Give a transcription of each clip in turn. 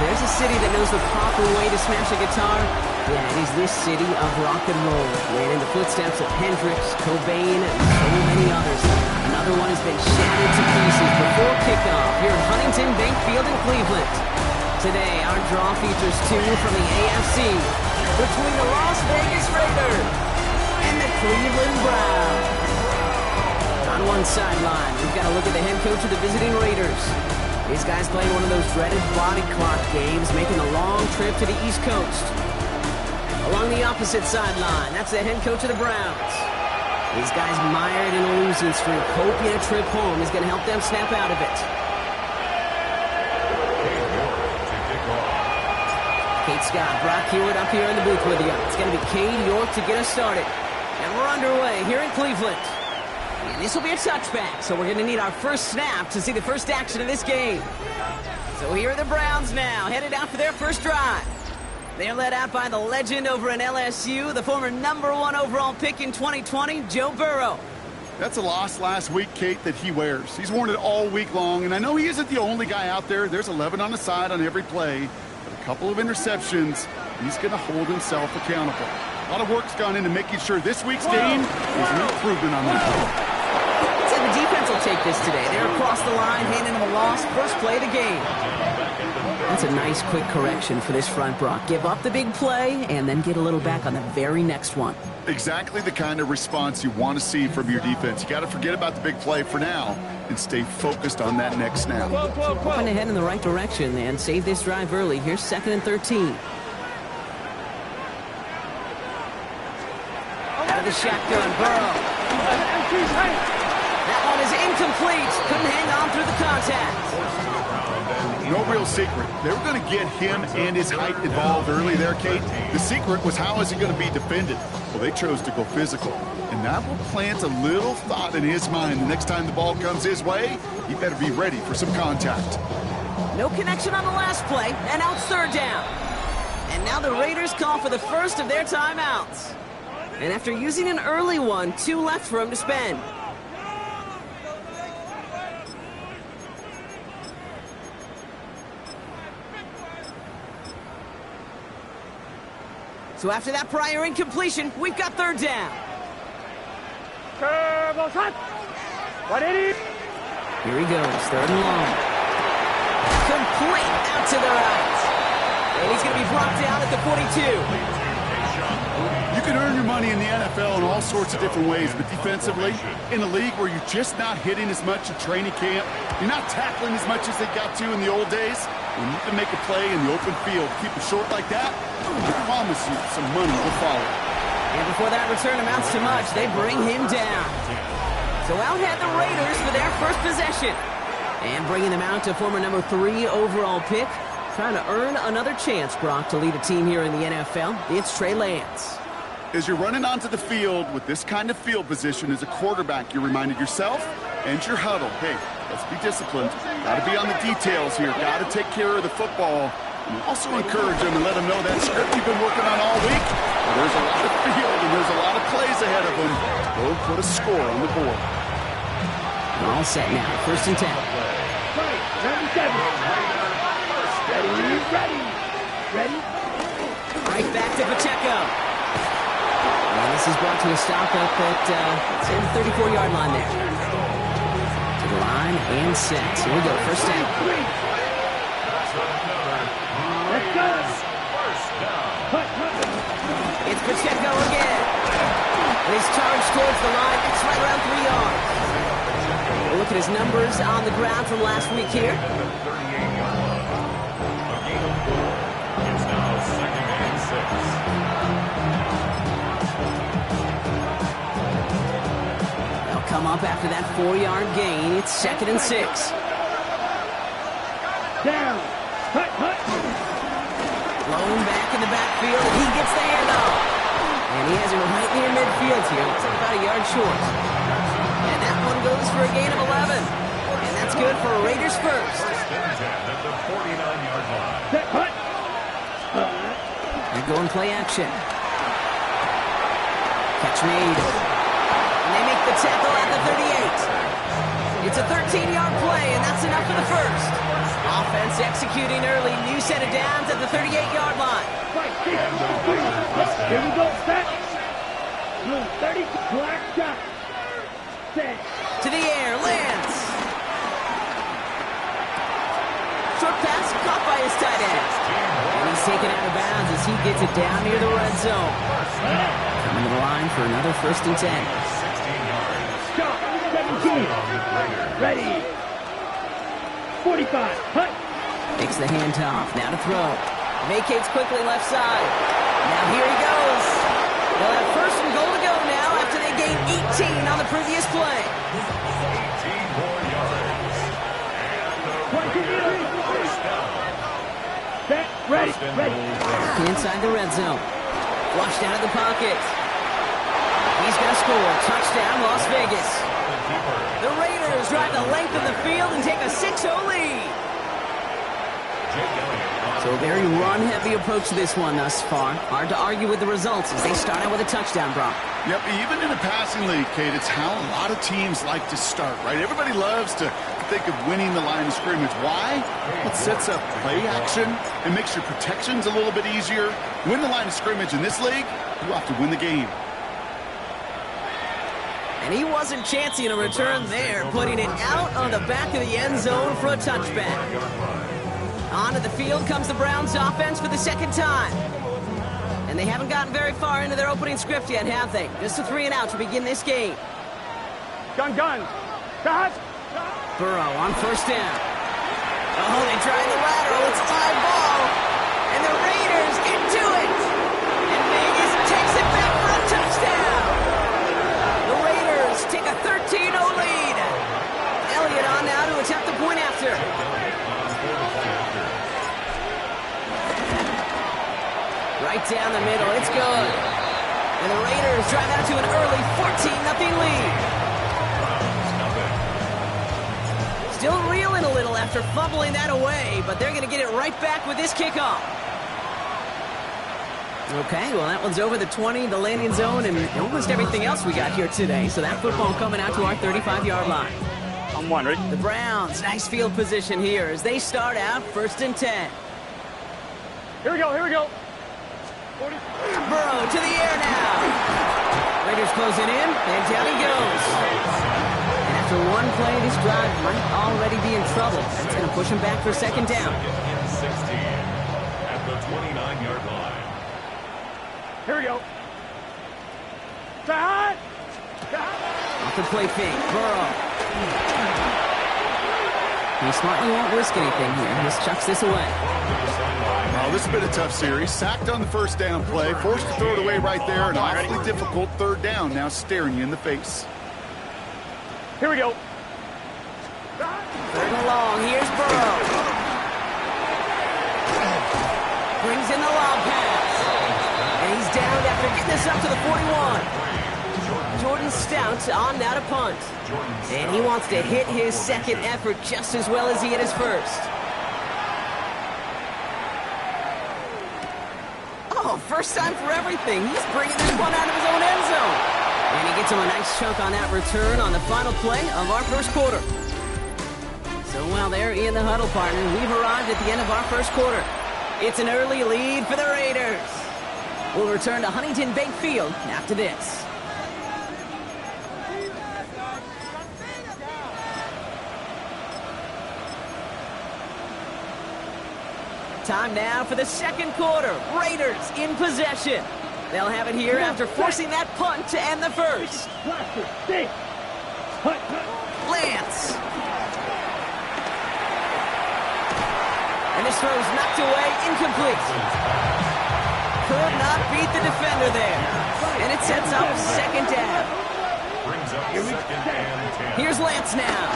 there's a city that knows the proper way to smash a guitar, yeah, it is this city of rock and roll, ran in the footsteps of Hendrix, Cobain, and so many others. Another one has been shattered to pieces before kickoff here at Huntington Bank Field in Cleveland. Today, our draw features two from the AFC between the Las Vegas Raiders and the Cleveland Browns. On one sideline, we've got to look at the head coach of the visiting Raiders. These guys playing one of those dreaded body clock games, making a long trip to the East Coast. Along the opposite sideline, that's the head coach of the Browns. These guys mired in a losing streak, hoping a trip home is going to help them snap out of it. Kate Scott, Brock Hewitt up here in the booth with you. It's going to be Cade York to get us started. And we're underway here in Cleveland. And this will be a touchback, so we're going to need our first snap to see the first action of this game. So here are the Browns now, headed out for their first drive. They're led out by the legend over in LSU, the former #1 overall pick in 2020, Joe Burrow. That's a loss last week, Kate, that he wears. He's worn it all week long, and I know he isn't the only guy out there. There's 11 on the side on every play. But a couple of interceptions, he's going to hold himself accountable. A lot of work's gone into making sure this week's game is an improvement on that. So the defense will take this today. They're across the line, handing them a loss, first play of the game. That's a nice quick correction for this front, Brock. Give up the big play and then get a little back on the very next one. Exactly the kind of response you want to see from your defense. You got to forget about the big play for now and stay focused on that next snap. Going ahead in the right direction and save this drive early. Here's 2nd and 13. Out of the shotgun, Burrow. That one is incomplete. Couldn't hang on through the contact. No real secret. They were going to get him and his height involved early there, Kate. The secret was how is he going to be defended? Well, they chose to go physical. And that will plant a little thought in his mind. The next time the ball comes his way, he better be ready for some contact. No connection on the last play, and now it's 3rd down. And now the Raiders call for the first of their timeouts. And after using an early one, 2 left for him to spend. So after that prior incompletion, we've got 3rd down. Here he goes, 3rd and long. Complete out to the right. And he's going to be brought down at the 42. You can earn your money in the NFL in all sorts of different ways, but defensively, in a league where you're just not hitting as much at training camp, you're not tackling as much as they got to in the old days, when you can make a play in the open field, keep it short like that, I promise you some money will follow. And before that return amounts to much, they bring him down. So out head the Raiders for their first possession. And bringing them out to former #3 overall pick, trying to earn another chance, Brock, to lead a team here in the NFL. It's Trey Lance. As you're running onto the field with this kind of field position as a quarterback, you're reminded yourself and your huddle, hey, let's be disciplined. Got to be on the details here. Got to take care of the football. And also encourage them and let them know that script you've been working on all week. Well, there's a lot of field and there's a lot of plays ahead of them. Go put a score on the board. We're all set now. 1st and 10. Ready. Right back to Pacheco. And this is brought to a stop up at the 34-yard line there. To the line and set. Here we go. 1st down. Let's go. It's Pacheco again. And he's charged towards the line. It's right around 3 yards. We'll look at his numbers on the ground from last week here. It's now 2nd and 6. They'll come up after that 4-yard gain. It's 2nd and 6. Down. Hut. Blown back in the backfield. He gets the handoff. And he has it right near midfield here. Looks like about a yard short. And that one goes for a gain of 11. And that's good for a Raiders first. At the 49-yard line. Set. Hut. They go and play action. Catch made. And they make the tackle at the 38. It's a 13-yard play, and that's enough for the first. Offense executing early. New set of downs at the 38-yard line. Here we go, set. Blue 30, black shot. Set. To the air, lands. Short pass caught by his tight end. And he's taken out of bounds as he gets it down near the red zone. Coming to the line for another 1st and 10. 16 yards. Shot, 17. Ready. 45, hut. Takes the handoff, now to throw. Vacates quickly left side. Now here he goes. They'll have 1st and goal to go now after they gained 18 on the previous play. 18 more yards. And the Raiders first down. Set, ready, ready. Inside the red zone. Flushed out of the pocket. He's going to score. Touchdown, Las Vegas. The Raiders drive the length of the field and take a 6-0 lead. So a very run-heavy approach to this one thus far. Hard to argue with the results as they start out with a touchdown, Brock. Yep, even in a passing league, Kate, it's how a lot of teams like to start, right? Everybody loves to think of winning the line of scrimmage. Why? It sets up play action. It makes your protections a little bit easier. Win the line of scrimmage in this league, you have to win the game. And he wasn't chancing a return there, putting it out on the back of the end zone for a touchback. Onto the field comes the Browns offense for the second time. And they haven't gotten very far into their opening script yet, have they? Just a 3-and-out to begin this game. Gun. Shot. Burrow on 1st down. Oh, they tried the lateral. It's a live ball. And the Raiders get to it. And Vegas takes it back for a touchdown. The Raiders take a 13-0 lead. Elliott on now to attempt the point after. Right down the middle. It's good. And the Raiders drive out to an early 14-0 lead. Still reeling a little after fumbling that away, but they're going to get it right back with this kickoff. Okay, well, that one's over the 20, the landing zone, and almost everything else we got here today. So that football coming out to our 35-yard line. I'm one, ready? The Browns, nice field position here as they start out 1st and 10. Here we go. Burrow to the air now. Raiders closing in, and down he goes. And after one play, this drive might already be in trouble. That's going to push him back for 2nd down. 16 at the 29-yard line. Here we go. Shot. Off the play fake, Burrow. He smartly won't risk anything here. Just chucks this away. Well, this has been a tough series. Sacked on the 1st down play, forced to throw it away right there. An awfully difficult 3rd down now staring you in the face. Here we go. 3rd and long, here's Burrow. Brings in the lob pass. And he's down after getting this up to the 41. Jordan Stout on now to punt. And he wants to hit his 2nd effort just as well as he hit his 1st. Oh, 1st time for everything. He's bringing this one out of his own end zone. And he gets him a nice chunk on that return on the final play of our 1st quarter. So while they're in the huddle, partner, we've arrived at the end of our 1st quarter. It's an early lead for the Raiders. We'll return to Huntington Bank Field after this. Time now for the 2nd quarter. Raiders in possession. They'll have it here after forcing that punt to end the 1st. Lance. And this throw's knocked away, incomplete. Could not beat the defender there. And it sets up 2nd down. Brings up 2nd and 10. Here's Lance now.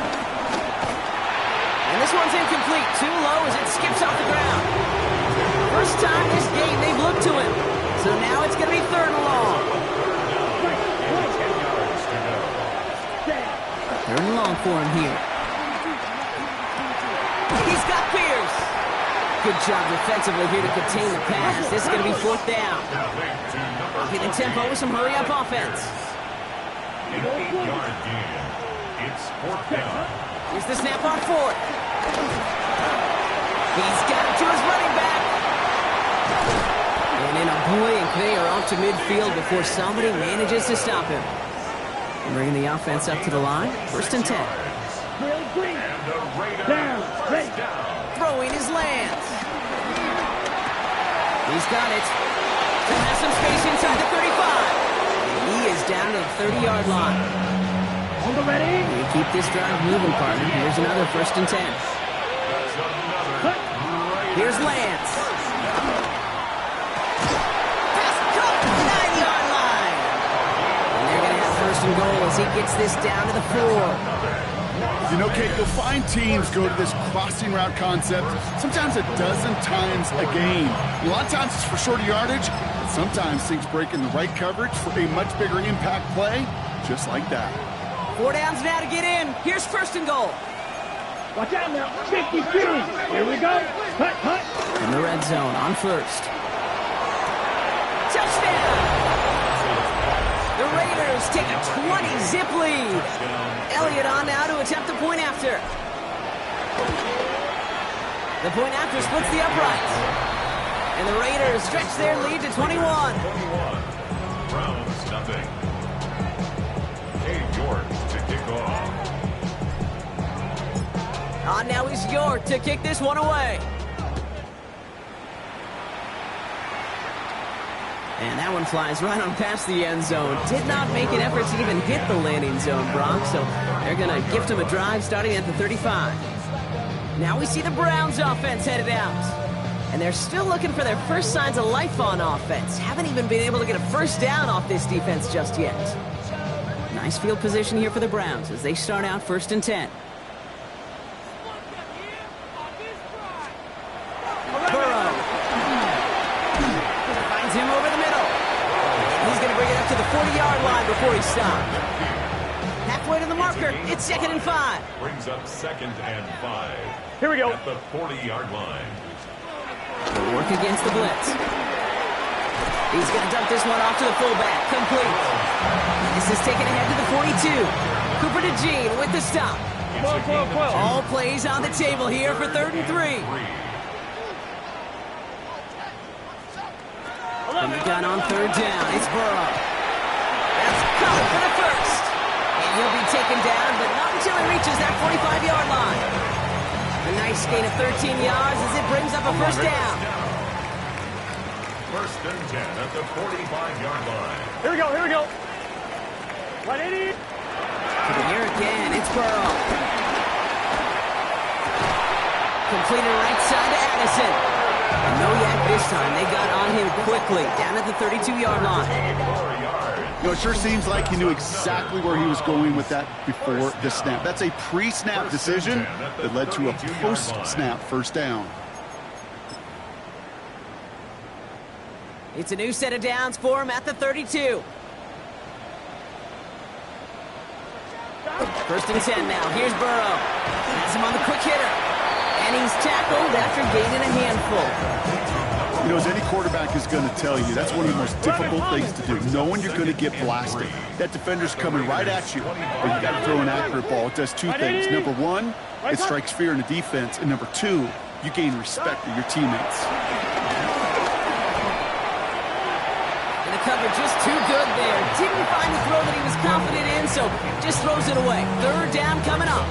And this one's incomplete. Too low as it skips off the ground. First time this game they've looked to him. So now it's going to be 3rd and long. 3rd and long for him here. He's got Pierce. Good job defensively here to contain the pass. This is going to be 4th down. Getting tempo with some hurry-up offense. An 8-yard gain. It's fourth down. Here's the snap on fourth. He's got it to his running back. And in a blink, they are off to midfield before somebody manages to stop him. And bringing the offense up to the line. First and 10. And the Raiders Down, first down. Throwing his Lance. He's got it. He'll have some space inside the 35. And he is down to the 30-yard line. On the ready. We keep this drive moving, partner. Here's another first and 10. Here's Lance. Pass caught at the 9-yard line. And they're going to have first and goal as he gets this down to the 4. You know, Kate, you'll find teams go to this crossing route concept sometimes a dozen times a game. A lot of times it's for shorter yardage, but sometimes things break in the right coverage for a much bigger impact play, just like that. 4 downs now to get in. Here's first and goal. Watch out now. Safety two. Here we go. Hut, hut. In the red zone on first. Touchdown! The Raiders take a 20-zip lead. Elliott on now to attempt the point after. The point after splits the uprights. And the Raiders stretch their lead to 21. 21. Browns nothing. Hey, York to kick off. On now is York to kick this one away. And that one flies right on past the end zone. Did not make an effort to even hit the landing zone, Brock. So they're going to gift him a drive starting at the 35. Now we see the Browns offense headed out. And they're still looking for their first signs of life on offense. Haven't even been able to get a first down off this defense just yet. Nice field position here for the Browns as they start out first and 10. Burrow. Finds him over the middle. He's going to bring it up to the 40-yard line before he stopped. Halfway to the marker. It's second and 5. Brings up second and 5. Here we go. At the 40-yard line. They'll work against the blitz. He's going to dump this one off to the fullback. Complete. This is taken ahead to the 42. Cooper DeJean with the stop. All plays on the table here for 3rd and 3. And the gun on 3rd down. It's Burrow. That's caught for the first. And he'll be taken down, but not until he reaches that 45-yard line. A nice gain of 13 yards as it brings up a first down. First and 10 at the 45-yard line. Here we go. Here we go. 180. Here again, it's Burrow. Completed right side to Addison. And no yak this time. They got on him quickly, down at the 32-yard line. You know, it sure seems like he knew exactly where he was going with that before the snap. That's a pre-snap decision that led to a post-snap first down. It's a new set of downs for him at the 32. First and 10 now. Here's Burrow. Has him on the quick hitter. And he's tackled after gaining a handful. You know, as any quarterback is going to tell you, that's one of the most difficult things to do, knowing you're going to get blasted. That defender's coming right at you, but you got to throw an accurate ball. It does two things. Number one, it strikes fear in the defense. And number two, you gain respect of your teammates. And the cover just too good there. Didn't find the throw that he was confident in, so just throws it away. 3rd down coming up.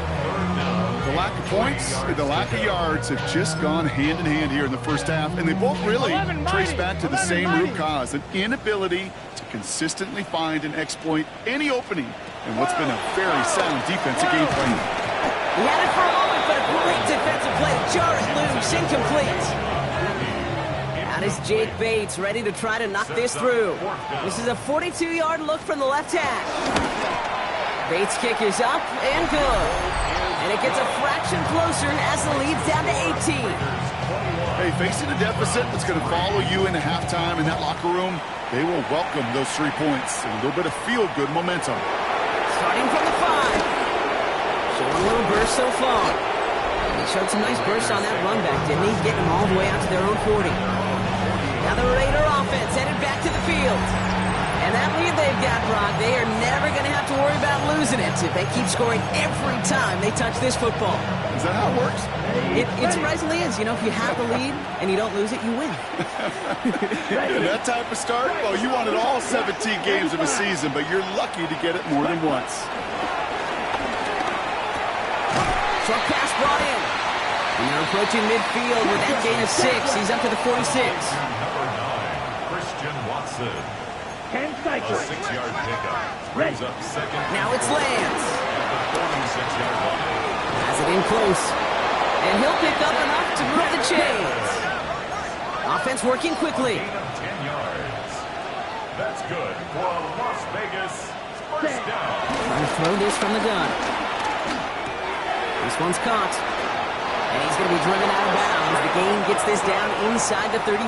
The lack of points and the lack of yards have just gone hand in hand here in the first half, and they both really trace back to the same root cause, an inability to consistently find and exploit any opening in what's been a very sound defensive game plan. He had it for a moment, but a great defensive play to jar it loose, incomplete. Out is Jake Bates, ready to try to knock this through. This is a 42-yard look from the left hash. Bates' kick is up and good. And it gets a fraction closer as the lead's down to 18. Hey, facing a deficit that's going to follow you into halftime in that locker room, they will welcome those 3 points and a little bit of feel-good momentum. Starting from the 5. Showing a little burst so far. And he showed some nice bursts on that run back, didn't he? Getting them all the way out to their own 40. Now the Raider offense headed back to the field. And that lead they've got, Brock, they are never going to have to worry about losing it if they keep scoring every time they touch this football. Is that how it works? It surprisingly is. You know, if you have the lead and you don't lose it, you win. Yeah, that type of start, well, you wanted all 17 games of a season, but you're lucky to get it more than once. Short pass brought in. And they're approaching midfield with that gain of 6. He's up to the 46. Number 9, Christian Watson. 10 A cycles. 6-yard pickup. Brings up second. Now it's Lance. At the 46-yard line. Has it in close. And he'll pick up enough to move the chains. Offense working quickly. Gain of 10 yards. That's good for a Las Vegas first down. Trying to throw this from the gun. This one's caught. And he's going to be driven out of bounds. The gain gets this down inside the 35.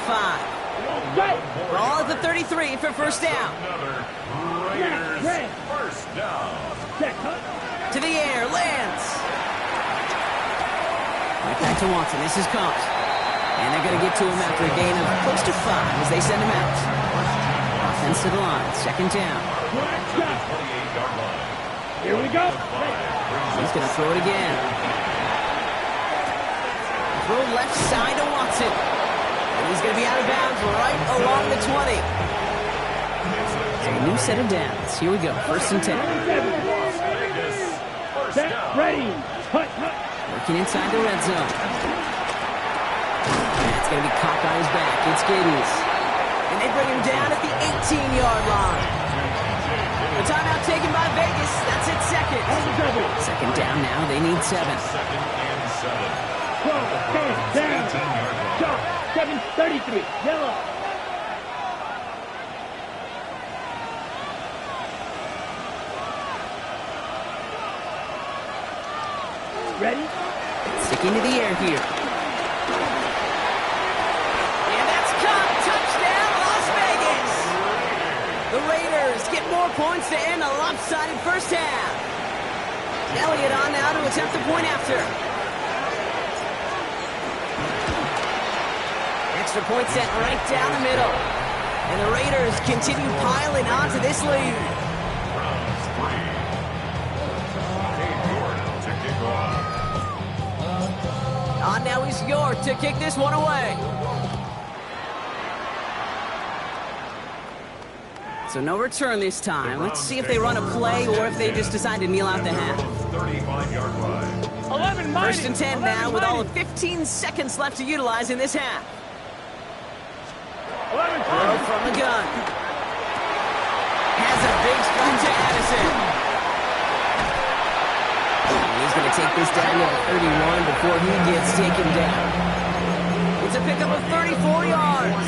Right. Ball at the 33 for first down. Another Raiders first down. Check, huh? To the air, Lance. Right back to Watson. This is caught. And they're going to get to him after a gain of close to 5 as they send him out. Offense to the line. Second down. Black shot. 28-yard line. Here we go. He's going to throw it again. Throw left side to Watson. And he's going to be out of bounds right along the 20. So a new set of downs. Here we go. First and 10. Las Vegas first Set, down. ready. Hut, hut. Working inside the red zone. And it's going to be caught by his back. It's Giddens. And they bring him down at the 18-yard line. The timeout taken by Vegas. That's it, second. Second down now. They need 7. Second and 7. 12, 10, down. 18-yard line. Shot. 7:33. Yellow. Ready? Sticking to the air here. And that's caught. Touchdown, Las Vegas. The Raiders get more points to end a lopsided first half. Elliott on now to attempt the point after. Extra point set right down the middle. And the Raiders continue piling onto this lead. Browns 3. Cade York to kick off. On now is York to kick this one away. So no return this time. Let's see if they run a play or if they just decide to kneel out the half. 35-yard line. 11 First and 10 now with all of 15 seconds left to utilize in this half. 11 Throw from the gun. Has a big sprint to Addison. And he's going to take this down to the 31 before he gets taken down. It's a pickup of 34 yards.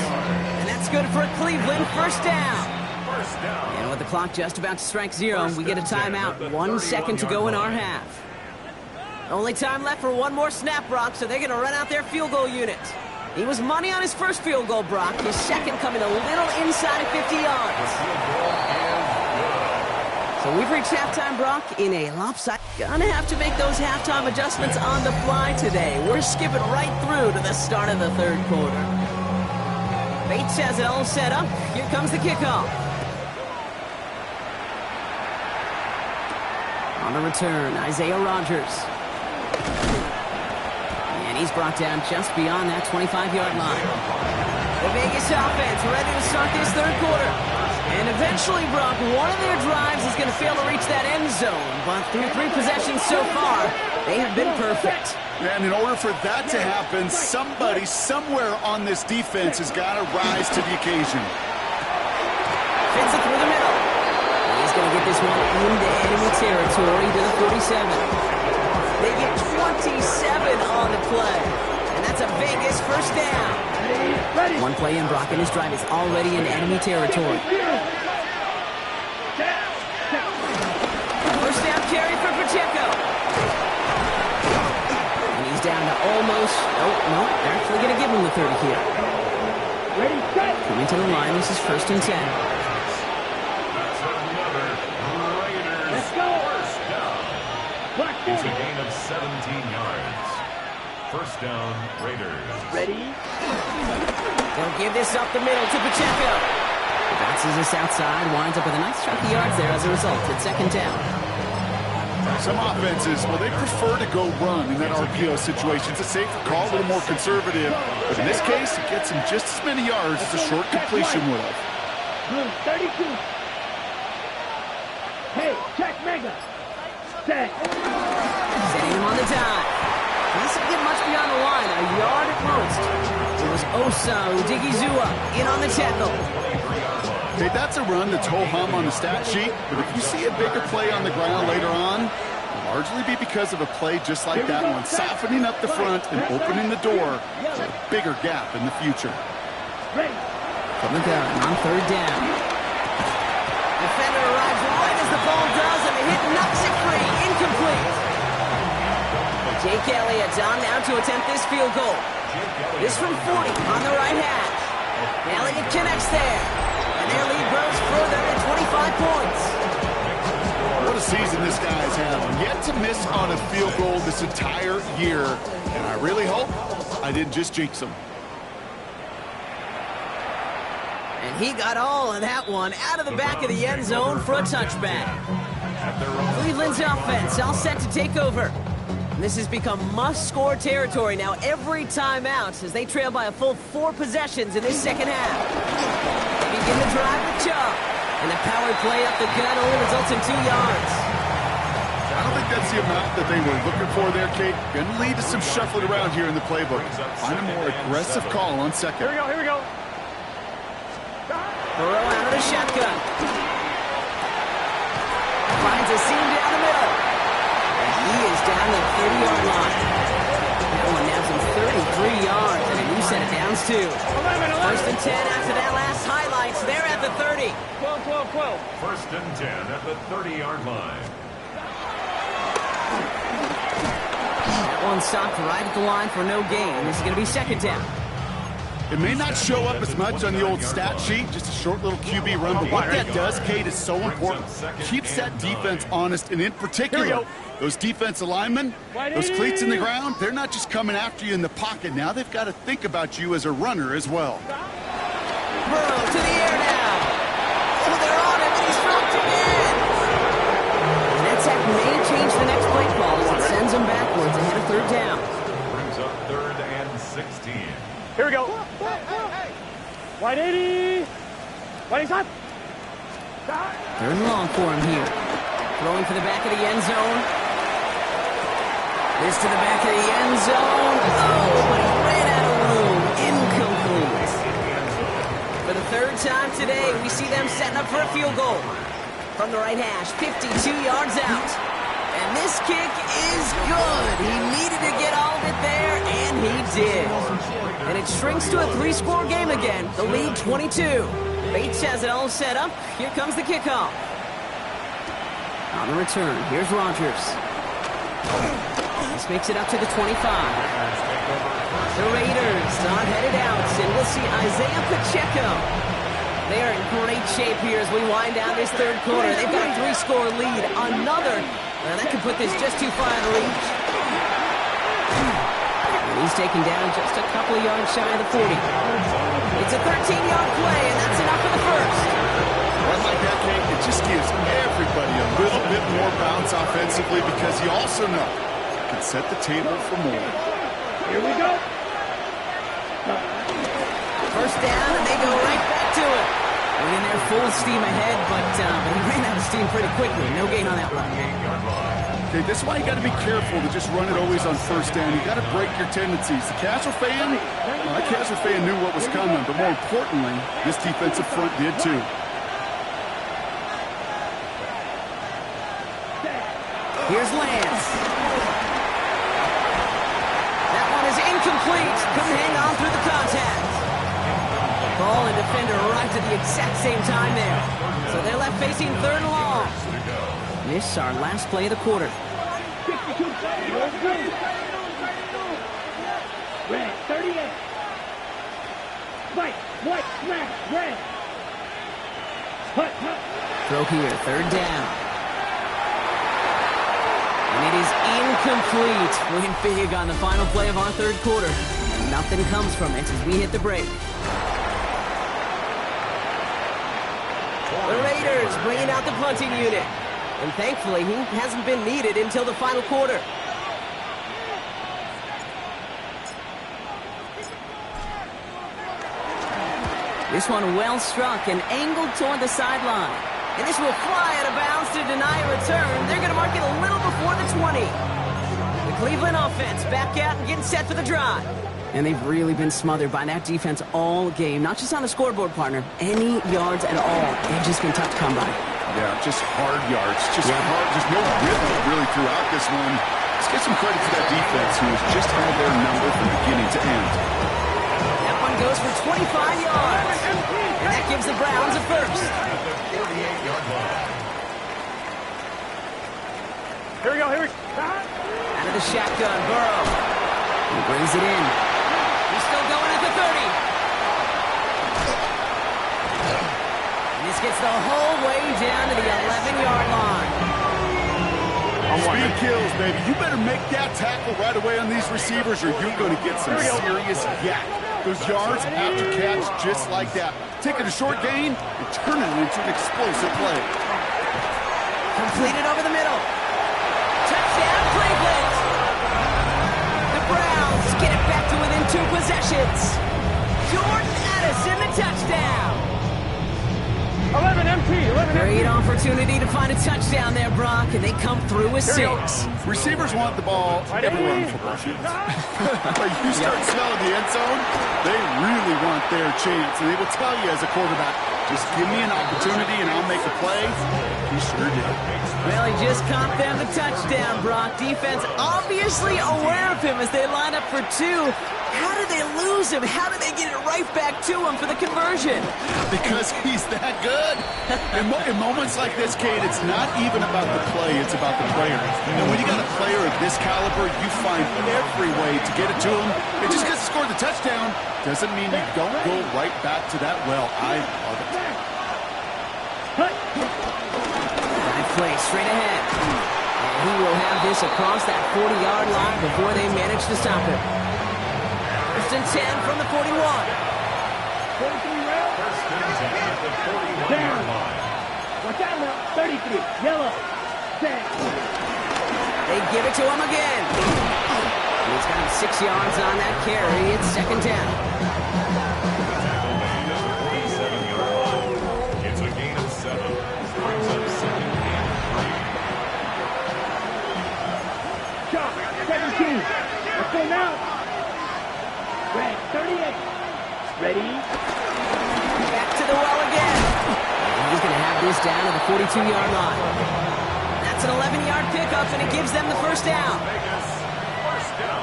And that's good for Cleveland. First down. First down. And with the clock just about to strike 0, we get a timeout. 1 second to go in our half. Only time left for one more snap, Brock, so they're going to run out their field goal unit. He was money on his first field goal, Brock. His second coming a little inside of 50 yards. So we've reached halftime, Brock, in a lopsided. Gonna have to make those halftime adjustments on the fly today. We're skipping right through to the start of the third quarter. Bates has it all set up. Here comes the kickoff. On the return, Isaiah Rodgers. And he's brought down just beyond that 25-yard line. The Vegas offense ready to start this third quarter. And eventually, Brock, one of their drives is going to fail to reach that end zone. But through 3 possessions so far, they have been perfect. And in order for that to happen, somebody somewhere on this defense has got to rise to the occasion. Fits it through the middle. He's going to get this one into enemy territory to the 47. They get 27 on the play. And that's a Vegas first down. Ready. One play in, Brock, and his drive is already in enemy territory. First down carry for Pacheco. And he's down to almost... Oh, no, they're actually going to give him the 30 here. Ready, set. Coming to the line, this is first and 10. That's another Raiders Let's go. first down. Black It's a shot. gain of 17 yards. First down, Raiders. Ready. They'll give this up the middle to Pacheco. Bounces this outside, winds up with a nice chunk of yards there as a result. It's second down. Some offenses, well, they prefer to go run in that RPO situation. It's a safer call, a little more conservative. But in this case, it gets him just as many yards as a short completion would have. Blue 32. Hey, check mega. Set. Setting him on the dive. He doesn't get much beyond the line, a yard at most. It was Osa Odigizua in on the tackle. Okay, that's a run that's ho-hum on the stat sheet, but if you see a bigger play on the ground later on, it'll largely be because of a play just like that one, softening up the front and opening the door to a bigger gap in the future. From the gun on third down. Defender arrives right as the ball does, and the hit knocks it free. Incomplete. Jake Elliott on now to attempt this field goal. This from 40 on the right hash. Elliott connects there. And their lead grows further to 25 points. What a season this guy's had. Yet to miss on a field goal this entire year. And I really hope I didn't just jinx him. And he got all of that one out of the back of the end zone for a touchback. Cleveland's offense all set to take over. And this has become must-score territory now every time out as they trail by a full 4 possessions in this second half. They begin the drive with Chubb. And the power play up the gut only results in 2 yards. I don't think that's the amount that they were looking for there, Kate. Going to lead to some shuffling around here in the playbook. Find a more aggressive call on second. Here we go. Burrow out of the shotgun. Finds a seam down the middle. And he is down the 30-yard line. That one nabs him 33 yards, and a new set of downs, too. 1st and 10 after that last highlights. They're at the 30. 12. 1st and 10 at the 30-yard line. That one stopped right at the line for no gain. This is going to be 2nd down. It may not show up as much on the old stat sheet, just a short little QB run, but what that does, Kate, is so important. Keeps that defense honest, and in particular, those defensive linemen, those cleats in the ground, they're not just coming after you in the pocket. Now they've got to think about you as a runner as well. Burrow to the air now. Oh, they're on him, and he's dropped again. And that sack may change the next play call as it sends him backwards ahead of 3rd down. Brings up 3rd and 16. Here we go. Wide 80. Wide up. 3rd and long for him here. Throwing for the back of the end zone. This to the back of the end zone. Oh, but he ran out of room. Incomplete. For the 3rd time today, we see them setting up for a field goal. From the right hash, 52 yards out. And this kick is good. He needed to get all of it there, and he did. And it shrinks to a 3-score game again. The lead 22. Bates has it all set up. Here comes the kickoff. On the return, here's Rodgers. This makes it up to the 25. The Raiders are headed out, and we'll see Isaiah Pacheco. They are in great shape here as we wind down this 3rd quarter. They've got a 3-score lead. Another. That could put this just too far out of reach. And he's taken down just a couple of yards shy of the 40. It's a 13-yard play, and that's enough for the 1st. Run like that, Kate, it just gives everybody a little bit more bounce offensively because you also know you can set the table for more. Here we go. 1st down, and they go right back to it. We're in there full steam ahead, but he ran out of steam pretty quickly. No gain on that run. Okay, this is why you got to be careful to just run it always on 1st down. You got to break your tendencies. The casual fan, well, that casual fan knew what was coming, but more importantly, this defensive front did too. Here's Lance. That one is incomplete. Couldn't hang on through the contact. Ball and defender arrived at the exact same time there. So they're left facing 3rd and long. This is our last play of the quarter. Red 38. White, smash, red. Hut. Throw here, 3rd down. And it is incomplete. Win big on the final play of our 3rd quarter. And nothing comes from it as we hit the break. The Raiders bringing out the punting unit. And thankfully, he hasn't been needed until the final quarter. This one well struck and angled toward the sideline. And this will fly out of bounds to deny a return. They're going to mark it a little before the 20. The Cleveland offense back out and getting set for the drive. And they've really been smothered by that defense all game. Not just on the scoreboard, partner. Any yards at all. They've just been tough to come by. Yeah, just hard yards. Just hard. Just no rhythm really throughout this one. Let's get some credit to that defense who has just had their number from beginning to end. That one goes for 25 yards. And that gives the Browns a first. Here we go, here we go. Out of the shotgun, Burrow. He brings it in. He's still going at the 30. And this gets the whole way down to the 11-yard line. Speed kills, baby. You better make that tackle right away on these receivers or you're going to get some serious yak. Those yards after catch just like that. Taking a short gain and turning it into an explosive play. Completed over the middle. Touchdown, Cleveland. The Browns get it back to within 2 possessions. Jordan Addison, the touchdown. 11 MT, 11 Great opportunity to find a touchdown there, Brock, and they come through with 6. Receivers want the ball everywhere on the football field. But you start smelling the end zone, they really want their chance. And they will tell you as a quarterback, just give me an opportunity and I'll make a play. He sure did. Well, he just caught them the touchdown, Brock. Defense obviously aware of him as they line up for 2. How did they lose him? How did they get it right back to him for the conversion? Because he's that good. In moments like this, Kate, it's not even about the play, it's about the player. And when you got a player of this caliber, you find every way to get it to him. And just because he scored the touchdown doesn't mean you don't go right back to that well. I love it. Right play, straight ahead. And he will have this across that 40-yard line before they manage to stop it. First and 10 from the 41. 43 round. First and 10 at the 41-yard line. Watch out now. 33. Yellow. Set. They give it to him again. And he's got 6 yards on that carry. It's second down. It's a gain of 7. Brings up second and 3. Shot. 17. Let's go now. Red. 38. Ready. Back to the well again. And he's going to have this down to the 42-yard line. That's an 11-yard pickup, and it gives them the first down. Vegas, first down.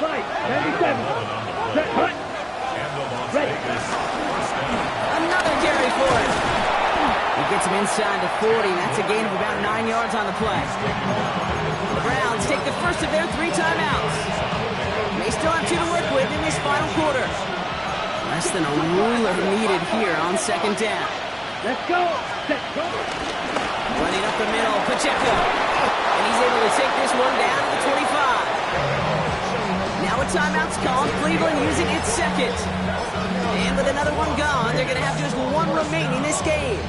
Fight. 97. Set. Hut. And the Las Ready. Vegas first down. Another carry for it. He gets him inside the 40. That's a gain of about 9 yards on the play. The Browns take the first of their 3 timeouts. They still have 2 to work with in this final quarter. Less than a ruler needed here on second down. Let's go. Set. Go. Running up the middle, Pacheco. And he's able to take this one down to the 25. Now a timeout's called. Cleveland using its second. And with another one gone, they're going to have just 1 remaining this game.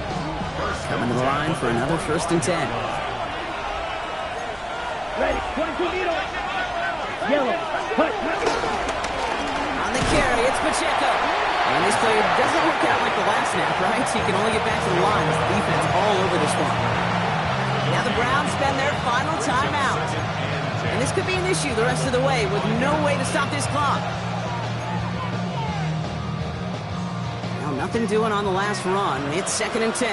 Coming to the line for another first and 10. Ready. 22 needle. Yellow. Hut. On the carry, it's Pacheco. And this play doesn't work out like the last snap, right? So he can only get back to the line with the defense all over this one. Now the Browns spend their final timeout. And this could be an issue the rest of the way with no way to stop this clock. Now nothing doing on the last run. It's second and 10.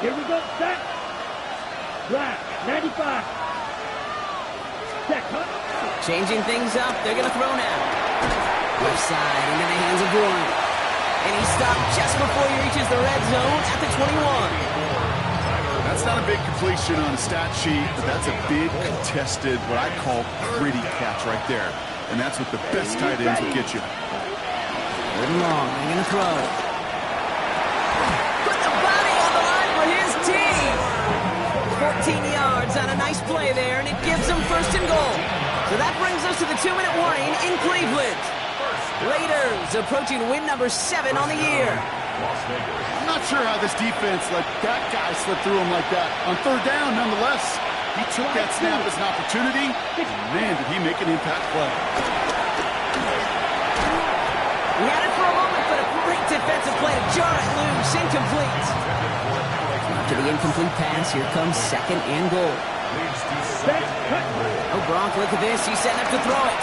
Here we go. Set. Black. 95. Set. Hut. Changing things up. They're going to throw now. Left side into the hands of Warren. And he stopped just before he reaches the red zone at the 21. That's not a big completion on a stat sheet, but that's a big contested, what I call gritty catch right there. And that's what the best tight ends will get you. Good and long. They're going to throw. Put the body on the line for his team. 14 yards on a nice play there, and it gives them first and goal. So that brings us to the 2-minute warning in Cleveland. Raiders approaching win number 7 on the year. Las Vegas. I'm not sure how this defense let that guy slip through him like that. On third down, nonetheless, he took that snap as an opportunity. Man, did he make an impact play. He had it for a moment, but a great defensive play to jar it loose. Incomplete. After the incomplete pass, here comes 2nd and goal. Oh, Gronk, look at this. He's setting up to throw it.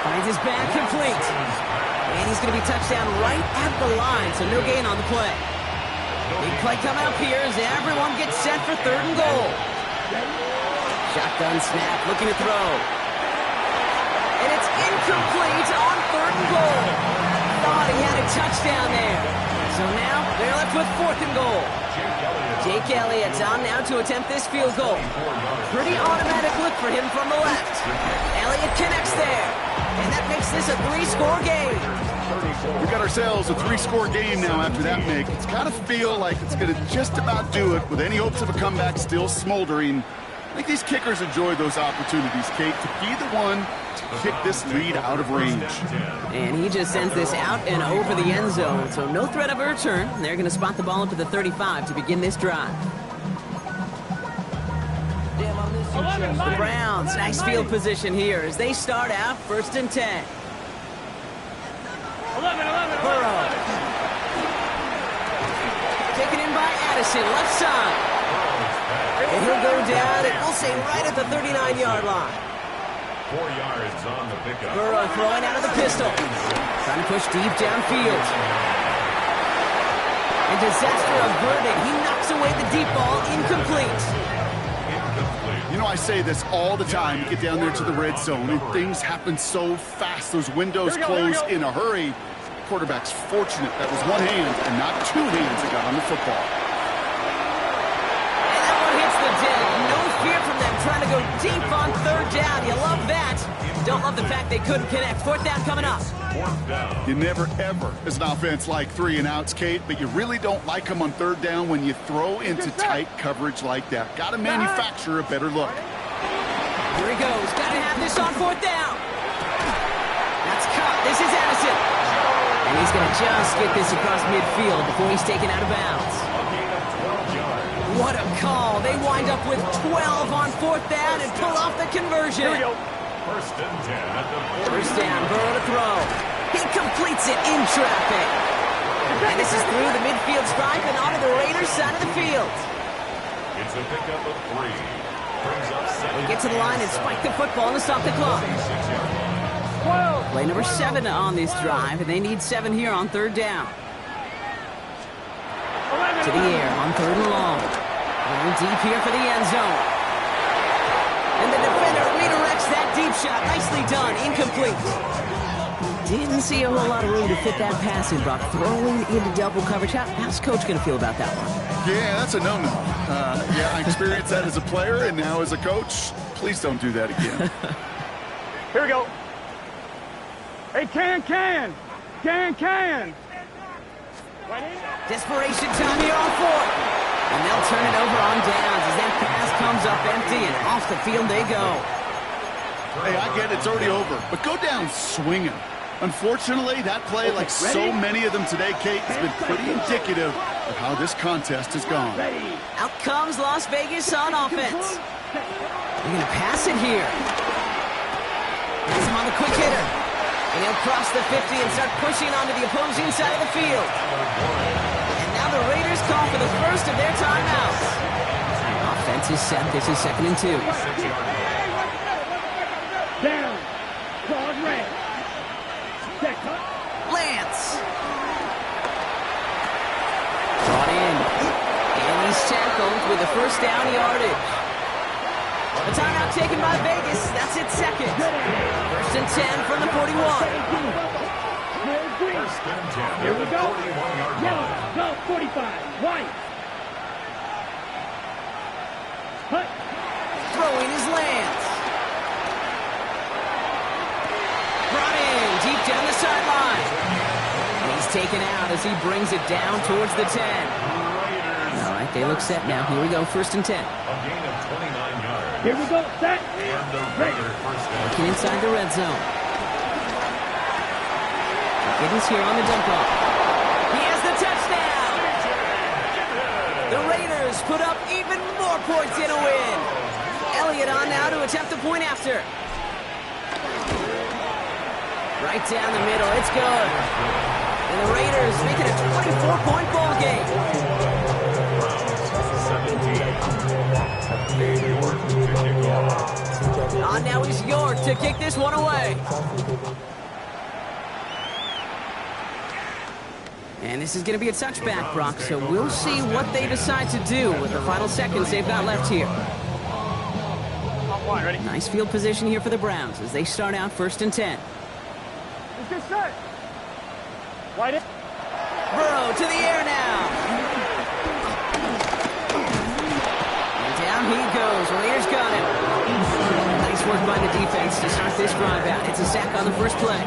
Finds his back complete. And he's going to be touchdown right at the line, so no gain on the play. Big play coming up here as everyone gets set for 3rd and goal. Shotgun snap, looking to throw. And it's incomplete on 3rd and goal. Thought he had a touchdown there. So now they're left with 4th and goal. Jake Elliott's on now to attempt this field goal. Pretty automatic look for him from the left. Elliott connects there. And that makes this a 3-score game. We've got ourselves a 3-score game now after that make. It's got to feel like it's going to just about do it with any hopes of a comeback still smoldering. I think these kickers enjoy those opportunities, Kate, to be the one to kick this lead out of range. And he just sends this out and over the end zone, so no threat of a return. They're going to spot the ball up to the 35 to begin this drive. The Browns, nice field position here as they start out 1st and 10. Burrow. Taken in by Addison, left side. And he'll go down, and we'll say right at the 39-yard line. 4 yards on the pickup. Burrow throwing out of the pistol. Trying to push deep downfield. And disaster averted. He knocks away the deep ball, incomplete. You know, I say this all the time. You get down there to the red zone, and things happen so fast. Those windows close in a hurry. Quarterback's fortunate that was one hand and not 2 hands that got on the football. And that one hits the deck. No fear from them trying to go deep on 3rd down. You love that. Don't love the fact they couldn't connect. 4th down coming up. You never, ever, as an offense, like 3 and outs, Kate, but you really don't like them on 3rd down when you throw into tight coverage like that. Got to manufacture a better look. Here he goes. Got to have this on 4th down. That's cut. This is Addison. And he's going to just get this across midfield before he's taken out of bounds. What a call. They wind up with 12 on 4th down and pull off the conversion. Here we go. 1st and 10 at the 40. 1st down, Burrow to throw. He completes it in traffic. And this is through the midfield stripe and onto the Raiders' side of the field. It's a pickup of 3. Brings up 2nd. They get to the line and spike the football and stop the clock. Play number 7 on this drive, and they need 7 here on 3rd down. To the air on 3rd and long. Going deep here for the end zone. And the defender redirects that deep shot. Nicely done. Incomplete. Didn't see a whole lot of room to fit that pass in, Brock. Throwing into double coverage. How's Coach going to feel about that one? Yeah, that's a no-no. Yeah, I experienced that as a player and now as a coach. Please don't do that again. Here we go. Hey, can. Desperation time here on 4th. And they'll turn it over on downs as that pass comes up empty and off the field they go. Hey, I get it, it's already over, but go down swinging. Unfortunately, that play, like so many of them today, Kate, has been pretty indicative of how this contest has gone. Out comes Las Vegas on offense. They're going to pass it here. Has him on the quick hitter. And he'll cross the 50 and start pushing onto the opposing side of the field. And now the Raiders call for the first of their timeouts. Offense is set. This is 2nd and 2. Down. Ball red. Lance. Brought in. And he's tackled with a 1st down yardage. A timeout taken by Vegas. That's its 2nd. 1st and 10 from the 41. 1st and 10. Here we go. 41-yard Yellow. line. Go. 45. White. Hut. Throwing his Lance. Brought in deep down the sideline. And he's taken out as he brings it down towards the 10. All right, they look set now. Here we go, 1st and 10. A gain of 29 yards. Here we go. Set. And the Raider 1st down. Looking inside the red zone. Giddens here on the dump off. The Raiders put up even more points in a win. Elliott on now to attempt the point after. Right down the middle, it's good. And the Raiders make it a 24-point ball game. On now is York to kick this one away. And this is going to be a touchback, Brock, so we'll see what they decide to do with the final seconds they've got left here. Nice field position here for the Browns as they start out 1st and 10. Burrow to the air now. And down he goes. Raiders got him. Nice work by the defense to start this drive out. It's a sack on the first play.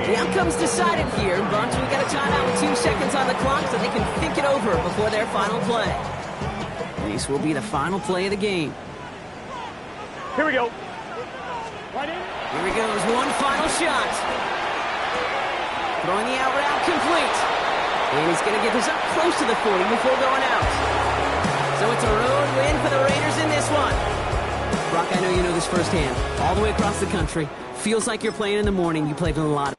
The outcome's decided here, but we got a timeout with 2 seconds on the clock so they can think it over before their final play. This will be the final play of the game. Here we go. Here he goes, one final shot. Throwing the out route complete. And he's going to get this up close to the 40 before going out. So it's a road win for the Raiders in this one. Brock, I know you know this firsthand. All the way across the country. Feels like you're playing in the morning. You played in a lot.